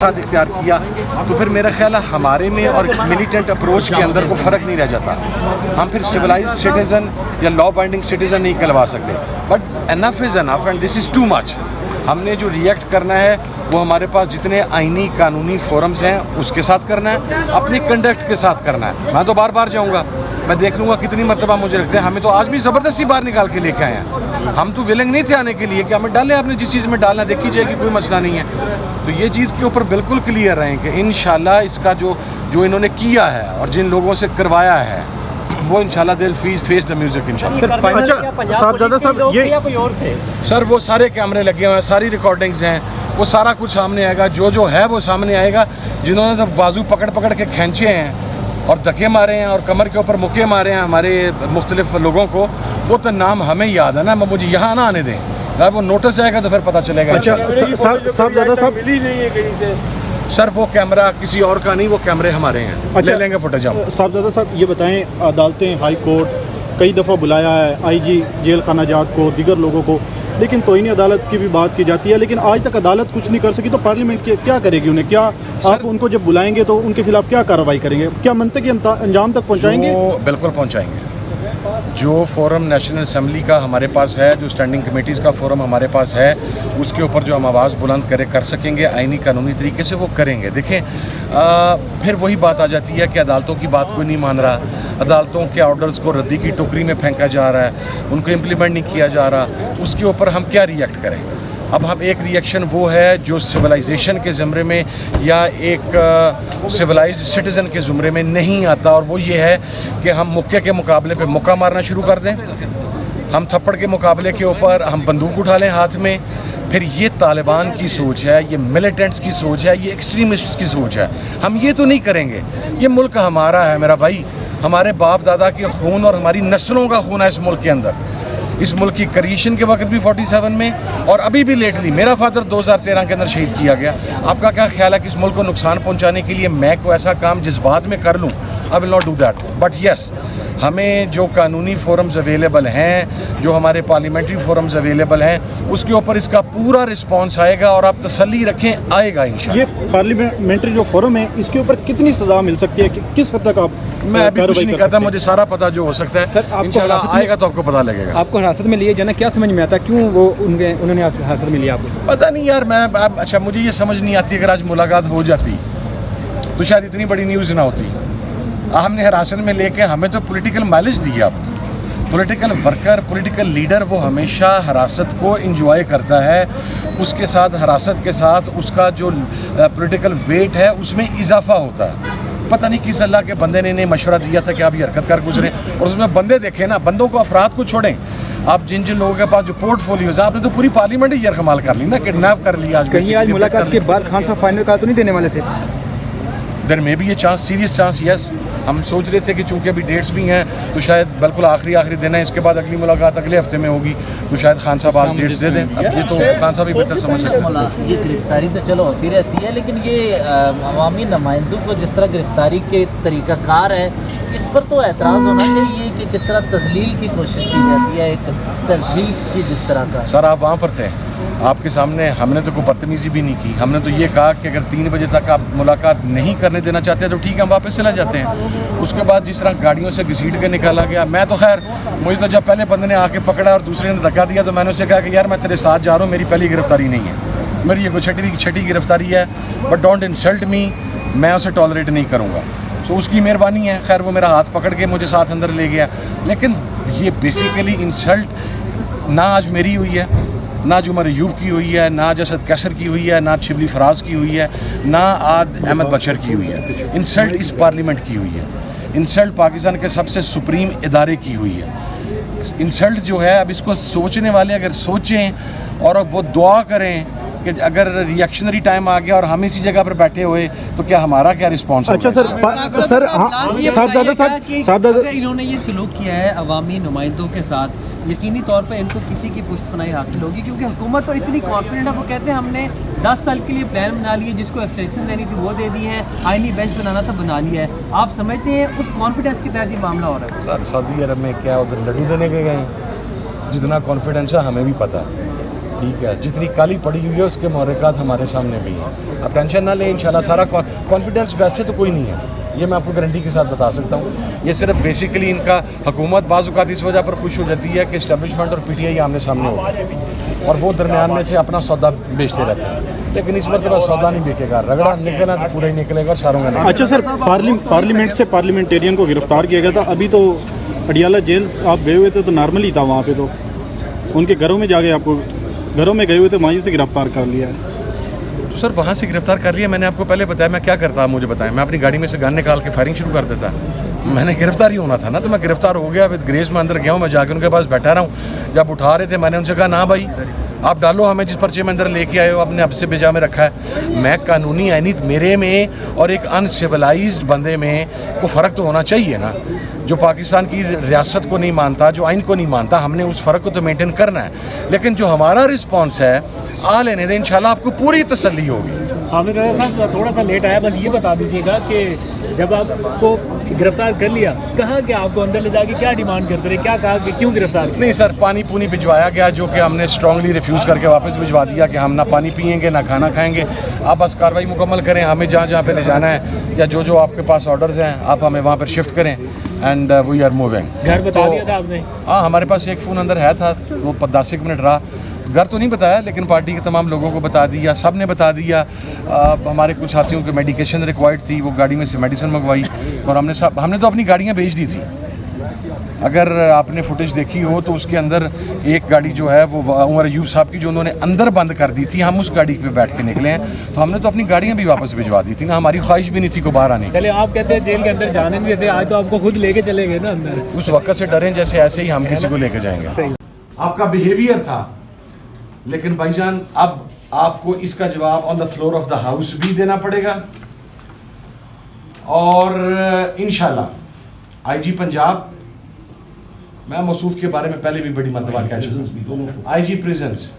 साथ इख्तियार किया तो फिर मेरा ख्याल है हमारे में और मिलिटेंट अप्रोच के अंदर को फ़र्क नहीं रह जाता। हम फिर सिविलाइज सिटीज़न या लॉ बाइंडिंग सिटीज़न नहीं कहलवा सकते, but enough is enough and this is too much. हमने जो रिएक्ट करना है वो हमारे पास जितने आइनी कानूनी फोरम्स हैं उसके साथ करना है, अपने कंडक्ट के साथ करना है। मैं तो बार बार जाऊँगा, मैं देख लूँगा कितनी मरतबा मुझे रखते हैं। हमें तो आज भी ज़बरदस्ती बाहर निकाल के लेके आए हैं। हम तो विलिंग नहीं थे आने के लिए कि हमें डालें, आपने जिस चीज़ में डालना देखी जाएगी, कोई मसला नहीं है। तो ये चीज़ के ऊपर बिल्कुल क्लियर रहें कि इंशाल्लाह इसका जो इन्होंने किया है और जिन लोगों से करवाया है वो इंशाल्लाह दिल फेस द म्यूजिक इंशाल्लाह। अच्छा साहबजादा साहब, ये कोई और थे सर? वो सारे कैमरे लगे हुए हैं, सारी रिकॉर्डिंग्स हैं, वो सारा कुछ सामने आएगा, जो है वो सामने आएगा। जिन्होंने तो बाजू पकड़ पकड़ के खींचे हैं और धक्के मारे हैं और कमर के ऊपर मुक्के मारे हैं हमारे मुख्तलिफ लोगों को, वो तो नाम हमें याद है ना। मुझे यहाँ ना आने दें, अगर वो नोटिस आएगा तो फिर पता चलेगा। अच्छा साहबजादा साहब, मिली नहीं है कहीं से सर? वो कैमरा किसी और का नहीं, वो कैमरे हमारे हैं। अच्छा, ले लेंगे फुटेज आप। साहबजादा साहब ये बताएं, अदालतें हाई कोर्ट कई दफ़ा बुलाया है, आईजी जेल खाना जात को, दीगर लोगों को, लेकिन तोइनी अदालत की भी बात की जाती है, लेकिन आज तक अदालत कुछ नहीं कर सकी। तो पार्लियामेंट क्या करेगी उन्हें? क्या आप उनको जब बुलाएंगे तो उनके खिलाफ क्या कार्रवाई करेंगे? क्या मनतकी अंजाम तक पहुँचाएंगे? बिल्कुल पहुँचाएंगे। जो फोरम नेशनल असम्बली का हमारे पास है, जो स्टैंडिंग कमेटीज़ का फोरम हमारे पास है, उसके ऊपर जो हम आवाज़ बुलंद कर सकेंगे आइनी कानूनी तरीके से, वो करेंगे। देखें फिर वही बात आ जाती है कि अदालतों की बात कोई नहीं मान रहा, अदालतों के ऑर्डर्स को रद्दी की टोकरी में फेंका जा रहा है, उनको इम्प्लीमेंट नहीं किया जा रहा। उसके ऊपर हम क्या रिएक्ट करें? अब हम एक रिएक्शन वो है जो सिविलाइजेशन के ज़मरे में या एक सिविलाइज्ड सिटीज़न के ज़मरे में नहीं आता, और वो ये है कि हम मुक्के के मुकाबले पे मुक्का मारना शुरू कर दें, हम थप्पड़ के मुकाबले के ऊपर हम बंदूक उठा लें हाथ में। फिर ये तालिबान की सोच है, ये मिलिटेंट्स की सोच है, ये एक्सट्रीमिस्ट्स की सोच है। हम ये तो नहीं करेंगे। ये मुल्क हमारा है मेरा भाई, हमारे बाप दादा के खून और हमारी नस्लों का खून है इस मुल्क के अंदर। इस मुल्क की क्रिएशन के वक्त भी 47 में और अभी भी लेटली मेरा फादर 2013 के अंदर शहीद किया गया। आपका क्या ख्याल है कि इस मुल्क को नुकसान पहुंचाने के लिए मैं कोई ऐसा काम जज्बात में कर लूं? I will not do that. But yes, हमें जो कानूनी फोरम्स अवेलेबल हैं, जो हमारे पार्लियामेंट्री फोरम्स अवेलेबल हैं, उसके ऊपर इसका पूरा रिस्पांस आएगा और आप तसल्ली रखें, आएगा इंशाल्लाह। ये पार्लियामेंट्री जो फोरम है, इसके ऊपर कितनी सज़ा मिल सकती है, किस हद तक आप? मैं अभी कुछ नहीं कहता, मुझे सारा पता जो हो सकता है। सर इंशाल्लाह आएगा तो आपको पता लगेगा। आपको हिरासत में लिए जाना क्या समझ में आता, क्यों वो उन्होंने हिरासत में लिया आपको? पता नहीं यार, मैं अच्छा मुझे ये समझ नहीं आती, अगर आज मुलाकात हो जाती तो शायद इतनी बड़ी न्यूज़ ना होती। हमने हिरासत में लेके हमें तो पॉलिटिकल माइलेज दी आपने। पॉलिटिकल वर्कर, पॉलिटिकल लीडर वो हमेशा हिरासत को एंजॉय करता है, उसके साथ हिरासत के साथ उसका जो पॉलिटिकल वेट है उसमें इजाफा होता है। पता नहीं किस अल्लाह के बंदे ने इन्हें मशवरा दिया था कि आप ये हरकत कर गुजरें, और उसमें बंदे देखें ना, बंदों को, अफराद को छोड़ें। आप जिन लोगों के पास जो पोर्टफोलियोज, आपने तो पूरी पार्लियामेंट ही यरकमाल कर ली ना, किडनैप कर लिया। आज मुलाकात के बाद खान साहब फाइनल का तो नहीं देने वाले थे? देयर मे बी ये चांस, सीरियस चांस, यस। हम सोच रहे थे कि चूंकि अभी डेट्स भी हैं तो शायद बिल्कुल आखिरी दिन है, इसके बाद अगली मुलाकात अगले हफ्ते में होगी, तो शायद खान साहब आज डेट्स दे दें। अब ये तो खान साहब ही बेहतर समझ सकते हैं। ये गिरफ्तारी तो चलो होती रहती है, लेकिन ये अवामी नुमाइंदों को जिस तरह गिरफ्तारी के तरीक़ाकार है, इस पर तो एतराज़ होना चाहिए कि किस तरह तजलील की कोशिश की जाती है, एक तजलील की जिस तरह का। सर आप वहाँ पर थे, आपके सामने हमने तो कोई बदतमीज़ी भी नहीं की। हमने तो ये कहा कि अगर 3 बजे तक आप मुलाकात नहीं करने देना चाहते तो ठीक है, हम वापस चले जाते हैं। उसके बाद जिस तरह गाड़ियों से घसीट के निकाला गया, मैं तो खैर, मुझे तो जब पहले बंदे ने आके पकड़ा और दूसरे ने धक्का दिया तो मैंने उससे कहा कि यार मैं तेरे साथ जा रहा हूँ, मेरी पहली गिरफ्तारी नहीं है, मेरी ये कोई छठी गिरफ्तारी है, बट डोंट इंसल्ट मी, मैं उसे टॉलरेट नहीं करूँगा। तो उसकी मेहरबानी है, खैर वो मेरा हाथ पकड़ के मुझे साथ अंदर ले गया। लेकिन ये बेसिकली इंसल्ट ना आज मेरी हुई है, ना जुमर अयूब की हुई है, ना जसद कैसर की हुई है, ना शिबली फराज की हुई है, ना आद अहमद बशर की हुई है। इंसल्ट इस पार्लियामेंट की हुई है, इंसल्ट पाकिस्तान के सबसे सुप्रीम इदारे की हुई है। इंसल्ट जो है, अब इसको सोचने वाले अगर सोचें और अब वो दुआ करें कि अगर रिएक्शनरी टाइम आ गया और हम इसी जगह पर बैठे हुए तो क्या हमारा क्या रिस्पॉन्स? अच्छा सर साहब, इन्होंने ये सलूक किया है अवामी नुमाइंदों के साथ, यकीनी तौर पर इनको किसी की पुष्टपनाही हासिल होगी, क्योंकि हुकूमत तो इतनी कॉन्फिडेंट है। वो कहते हैं हमने 10 साल के लिए प्लान बना लिए, जिसको एक्सटेंशन देनी थी वो दे दी है, आईनी बेंच बनाना था बना लिया है। आप समझते हैं उस कॉन्फिडेंस के तहत ये मामला हो रहा है? सर सऊदी अरब में क्या उधर लड्डू देने के गए, जितना कॉन्फिडेंस है हमें भी पता है। ठीक है, जितनी काली पड़ी हुई है उसके महरक़ात हमारे सामने भी हैं। आप टेंशन ना लें, इंशाल्लाह सारा कॉन्फिडेंस वैसे तो कोई नहीं है, ये मैं आपको गारंटी के साथ बता सकता हूँ। ये सिर्फ बेसिकली इनका हुकूमत बाज़ औक़ात इस वजह पर खुश हो जाती है कि इस्टेब्लिशमेंट और PTI आमने सामने हो गए और वो दरमियान में से अपना सौदा बेचते रहते हैं, लेकिन इस वक्त सौदा नहीं बिकेगा, रगड़ा निकलना तो पूरा ही निकलेगा और सारों का नहीं। अच्छा सर, पार्लियामेंट से पार्लियामेंटेरियन को गिरफ्तार किया गया था। अभी तो अडियाला जेल आप गए हुए थे तो नॉर्मल ही था वहाँ पे, तो उनके घरों में जाके आपको घरों में गए हुए थे, वहीं से गिरफ्तार कर लिया है। तो सर वहाँ से गिरफ्तार कर लिया, मैंने आपको पहले बताया मैं क्या करता, मुझे बताया, मैं अपनी गाड़ी में से गन निकाल के फायरिंग शुरू कर देता। मैंने गिरफ्तार ही होना था ना, तो मैं गिरफ्तार हो गया, विद ग्रेस में अंदर गया हूँ, मैं जाके उनके पास बैठा रहा हूँ। जब उठा रहे थे मैंने उनसे कहा ना भाई आप डालो, हमें जिस पर्चे में अंदर लेके आए हो अपने अब से बेजा में रखा है। मैं कानूनी यानी मेरे में और एक अनसिविलाइज्ड बंदे में को फ़र्क तो होना चाहिए ना, जो पाकिस्तान की रियासत को नहीं मानता, जो आइन को नहीं मानता, हमने उस फ़र्क को तो मेंटेन करना है। लेकिन जो हमारा रिस्पॉन्स है आ लेने दें, इंशाल्लाह आपको पूरी तसल्ली होगी। हामिद रज़ा साहब थोड़ा सा लेट आया, बस ये बता दीजिएगा कि जब आपको गिरफ्तार कर लिया, कहाँ के आपको अंदर ले जाके क्या डिमांड करते रहे, क्या कहा कि क्यों गिरफ्तार किया? नहीं सर, पानी पूनी भिजवाया गया जो कि हमने स्ट्रांगली रिफ्यूज़ करके वापस भिजवा दिया कि हम ना पानी पियेंगे ना खाना खाएंगे, आप बस कार्रवाई मुकम्मल करें, हमें जहाँ जहाँ पे ले जाना है या जो जो आपके पास ऑर्डर्स हैं आप हमें वहाँ पर शिफ्ट करें एंड वी आर मूविंग। घर बता दिया था आपने? हाँ, हमारे पास एक फ़ोन अंदर है था, वो 10 मिनट रहा, घर तो नहीं बताया लेकिन पार्टी के तमाम लोगों को बता दिया, सब ने बता दिया। हमारे कुछ साथियों को मेडिकेशन रिक्वायर्ड थी, वो गाड़ी में से मेडिसिन मंगवाई और हमने तो अपनी गाड़ियाँ भेज दी थी। अगर आपने फुटेज देखी हो तो उसके अंदर एक गाड़ी जो है वो उमर अयूब साहब की जो उन्होंने अंदर बंद कर दी थी, हम उस गाड़ी पे बैठ के निकले हैं, तो हमने तो अपनी गाड़ियाँ भी वापस भिजवा दी थी ना, हमारी ख्वाहिश भी नहीं थी को बाहर आने। चले आप कहते हैं जेल के अंदर जाने नहीं देते, आज तो आपको खुद लेके चले गए ना अंदर। उस वक्त से डरें जैसे ऐसे ही हम किसी को लेके जाएंगे। आपका बिहेवियर था, लेकिन भाईजान अब आपको इसका जवाब on the floor of the house भी देना पड़ेगा और इंशाल्लाह IG पंजाब, मैं मौसूफ के बारे में पहले भी बड़ी मरतबा कह चुका हूँ, IG प्रिजन्स,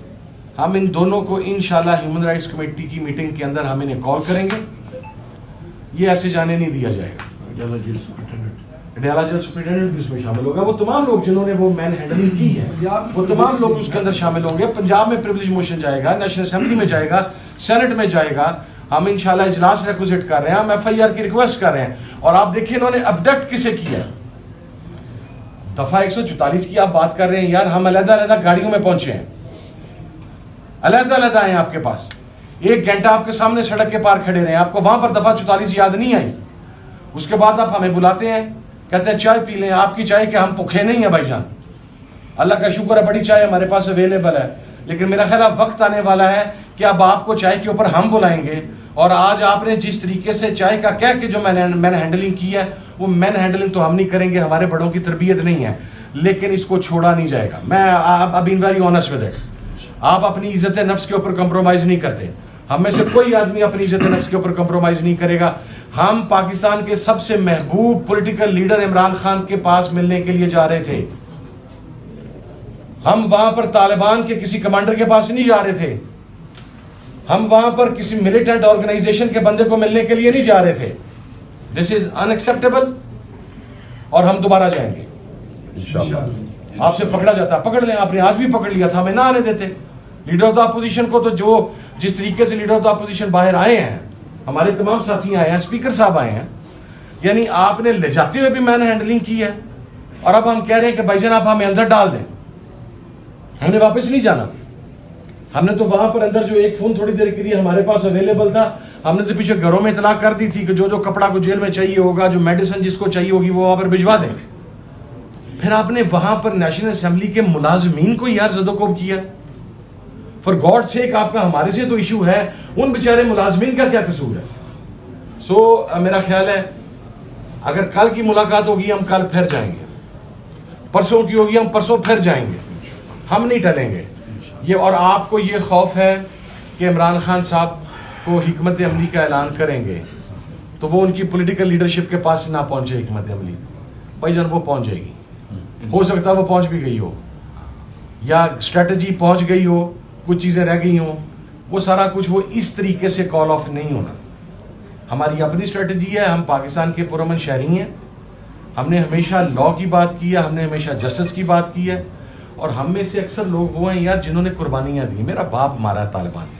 हम इन दोनों को इंशाल्लाह ह्यूमन राइट्स कमेटी की मीटिंग के अंदर हम इन्हें कॉल करेंगे, ये ऐसे जाने नहीं दिया जाएगा। अडियाला जेल सुपरिटेंडेंट भी उसमें शामिल होगा, वो तमाम लोग जिन्होंने वो मैन हैंडलिंग की है वो तमाम लोग उसके अंदर शामिल होंगे। पंजाब में प्रिविलेज मोशन जाएगा, नेशनल असेंबली में जाएगा, सेनेट में जाएगा, हम इंशाल्लाह इजलास रिक्वेस्ट कर रहे हैं, हम FIR की रिक्वेस्ट कर रहे हैं। और आप देखिए इन्होंने अबडक्ट किसे किया, दफा 144 की आप बात कर रहे हैं यार, हम अलग-अलग गाड़ियों में पहुंचे हैं, अलग-अलग आए हैं आपके पास, 1 घंटा आपके सामने सड़क के पार खड़े रहे, आपको वहां पर दफा 44 याद नहीं आई। उसके बाद आप हमें बुलाते हैं, कहते हैं चाय पी लें, आपकी चाय के हम भूखे नहीं है भाईजान, अल्लाह का शुक्र है बड़ी चाय हमारे पास अवेलेबल है, लेकिन मेरा ख्याल अब वक्त आने वाला है कि अब आपको चाय के ऊपर हम बुलाएंगे। और आज आपने जिस तरीके से चाय का कह के जो मैन हैंडलिंग की है, वो मैन हैंडलिंग तो हम नहीं करेंगे, हमारे बड़ों की तरबियत नहीं है, लेकिन इसको छोड़ा नहीं जाएगा। मैं अब been very honest with it, आप अपनी इज्जत नफ्स के ऊपर कंप्रोमाइज नहीं करते, हम में से कोई आदमी अपनी इज्जत नफ्स के ऊपर कंप्रोमाइज नहीं करेगा। हम पाकिस्तान के सबसे महबूब पॉलिटिकल लीडर इमरान खान के पास मिलने के लिए जा रहे थे, हम वहां पर तालिबान के किसी कमांडर के पास नहीं जा रहे थे, हम वहां पर किसी मिलिटेंट ऑर्गेनाइजेशन के बंदे को मिलने के लिए नहीं जा रहे थे। दिस इज अनएक्सेप्टेबल और हम दोबारा जाएंगे इंशाल्लाह। आपसे पकड़ा जाता, पकड़ लें, आपने आज भी पकड़ लिया था, हमें ना आने देते लीडर ऑफ द अपोजिशन को। तो जो जिस तरीके से लीडर ऑफ द अपोजिशन बाहर आए हैं, हमारे तमाम साथी आए हैं, स्पीकर साहब आए हैं, यानी आपने ले जाते हुए भी मैंने हैंडलिंग की है और अब हम कह रहे हैं कि भाईजान आप हमें अंदर डाल दें, हमने वापस नहीं जाना। हमने तो वहां पर अंदर जो एक फोन थोड़ी देर के लिए हमारे पास अवेलेबल था, हमने तो पीछे घरों में इतला कर दी थी कि जो जो कपड़ा को जेल में चाहिए होगा, जो मेडिसिन जिसको चाहिए होगी वो वहां पर भिजवा दें। फिर आपने वहां पर नेशनल असेंबली के मुलाजमीन को यार ज़दोकोब किया, फॉर गॉड सेक, आपका हमारे से तो इशू है, उन बेचारे मुलाजमीन का क्या कसूर है? सो मेरा ख्याल है अगर कल की मुलाकात होगी हम कल फिर जाएंगे, परसों की होगी हम परसों फिर जाएंगे, हम नहीं टलेंगे ये। और आपको ये खौफ है कि इमरान खान साहब को हिकमत अमली का ऐलान करेंगे तो वो उनकी पॉलिटिकल लीडरशिप के पास ना पहुंचे हिकमत अमली, भाईजान वो पहुंच जाएगी, हो सकता है वो पहुंच भी गई हो या स्ट्रेटजी पहुंच गई हो, कुछ चीजें रह गई हो, वो सारा कुछ वो इस तरीके से कॉल ऑफ नहीं होना। हमारी अपनी स्ट्रेटजी है, हम पाकिस्तान के पुरअमन शहरी हैं, हमने हमेशा लॉ की बात की है, हमने हमेशा जस्टिस की बात की है और हम में से अक्सर लोग वो हैं यार जिन्होंने कुर्बानियां दी। मेरा बाप मारा तालिबान ने,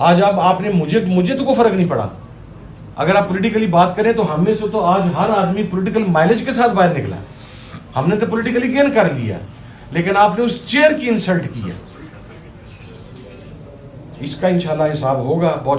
आज आपने मुझे तो कोई फर्क नहीं पड़ा। अगर आप पॉलिटिकली बात करें तो हम में से तो आज हर आदमी पॉलिटिकल माइलेज के साथ बाहर निकला। हमने तो पॉलिटिकली गेन कर लिया, लेकिन आपने उस चेयर की इंसल्ट की है। इसका इंशाल्लाह हिसाब होगा। बहुत